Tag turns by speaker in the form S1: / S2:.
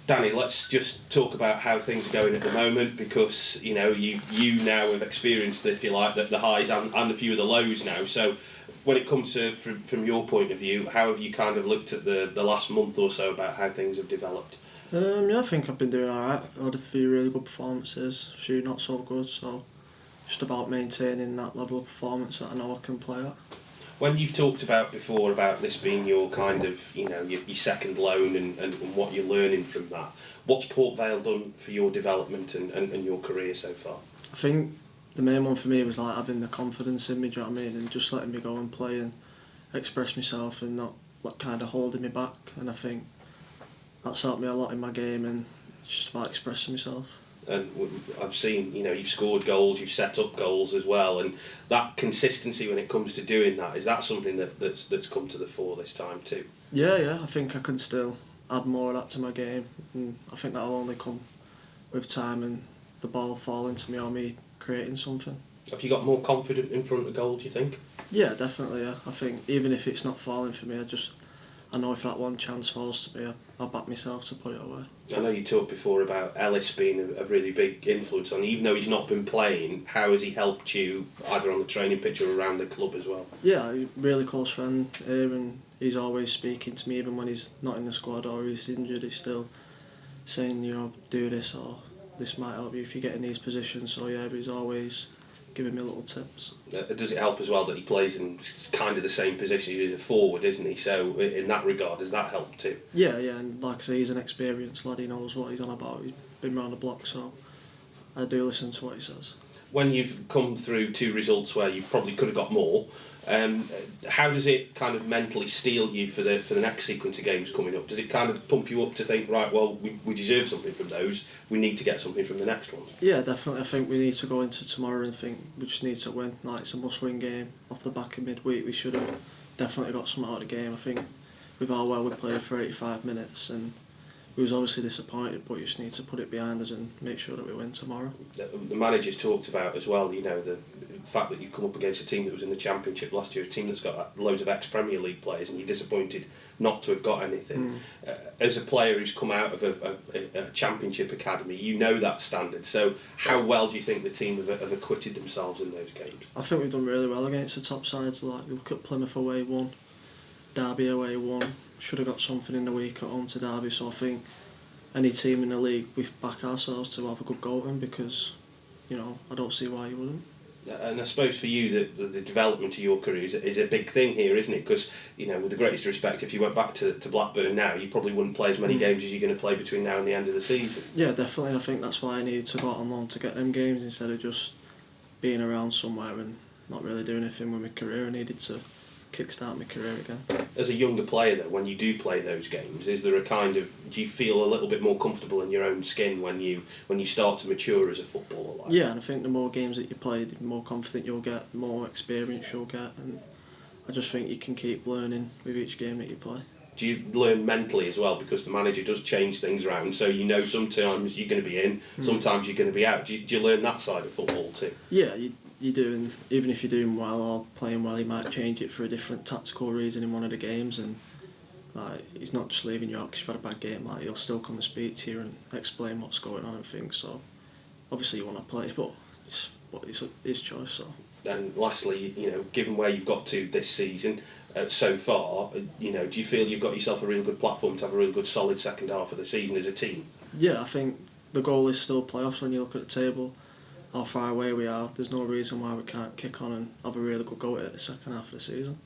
S1: Danny, let's just talk about how things are going at the moment, because you now have experienced, if you like, the highs and a few of the lows now. So when it comes to from your point of view, how have you kind of looked at the last month or so about how things have developed?
S2: Yeah, I think I've been doing alright. I've had a few really good performances, a few not so good, so just about maintaining that level of performance that I know I can play at.
S1: When you've talked about before about this being your kind of, your second loan and what you're learning from that, what's Port Vale done for your development and your career so far?
S2: I think the main one for me was like having the confidence in me, do you know what I mean, and just letting me go and play and express myself and not kind of holding me back. And I think that's helped me a lot in my game, and it's just about expressing myself.
S1: And I've seen, you've scored goals, you've set up goals as well, and that consistency when it comes to doing that, is that something that's come to the fore this time too?
S2: Yeah, I think I can still add more of that to my game, and I think that'll only come with time and the ball falling to me or me creating something.
S1: Have you got more confident in front of goal, do you think?
S2: Yeah, definitely, yeah. I think even if it's not falling for me, I know if that one chance falls to me, I'll back myself to put it away.
S1: I know you talked before about Ellis being a really big influence on you. Even though he's not been playing, how has he helped you either on the training pitch or around the club as well?
S2: Yeah, he's a really close friend here, and he's always speaking to me even when he's not in the squad or he's injured. He's still saying, do this or this might help you if you get in these positions. So yeah, he's always giving me little tips.
S1: Does it help as well that he plays in kind of the same position? He's a forward, isn't he? So in that regard, does that help too?
S2: Yeah, and like I say, he's an experienced lad. He knows what he's on about. He's been round the block, so I do listen to what he says.
S1: When you've come through 2 results where you probably could have got more, how does it kind of mentally steel you for the next sequence of games coming up? Does it kind of pump you up to think, right, well, we deserve something from those, we need to get something from the next ones?
S2: Yeah, definitely. I think we need to go into tomorrow and think we just need to win. Like, it's a must-win game. Off the back of midweek, we should have definitely got something out of the game. I think with how well we played for 85 minutes, and we was obviously disappointed, but we just need to put it behind us and make sure that we win tomorrow.
S1: The manager's talked about as well, the fact that you've come up against a team that was in the Championship last year, a team that's got loads of ex-Premier League players, and you're disappointed not to have got anything. As a player who's come out of a Championship academy, you know that standard. So how well do you think the team have acquitted themselves in those games?
S2: I think we've done really well against the top sides. Like, you look at Plymouth away 1, Derby away 1. Should have got something in the week at home to Derby, so I think any team in the league, we back ourselves to have a good go at them, because I don't see why you wouldn't.
S1: And I suppose for you, the development of your career is a big thing here, isn't it? Because, with the greatest respect, if you went back to Blackburn now, you probably wouldn't play as many games as you're going to play between now and the end of the season.
S2: Yeah, definitely. I think that's why I needed to go out on loan to get them games instead of just being around somewhere and not really doing anything with my career. I needed to kickstart my career again.
S1: As a younger player though, when you do play those games, is there do you feel a little bit more comfortable in your own skin when you start to mature as a footballer?
S2: Yeah, and I think the more games that you play, the more confident you'll get, the more experience you'll get, and I just think you can keep learning with each game that you play.
S1: Do you learn mentally as well, because the manager does change things around, so sometimes you're going to be in, sometimes you're going to be out. Do you learn that side of football too?
S2: Yeah, you do, and even if you're doing well or playing well, he might change it for a different tactical reason in one of the games, and he's not just leaving you out because you've had a bad game. He'll still come and speak to you and explain what's going on and things. So obviously you want to play, but it's his choice. So.
S1: And lastly, given where you've got to this season so far, do you feel you've got yourself a really good platform to have a really good solid second half of the season as a team?
S2: Yeah, I think the goal is still playoffs. When you look at the table, how far away we are, there's no reason why we can't kick on and have a really good go at it the second half of the season.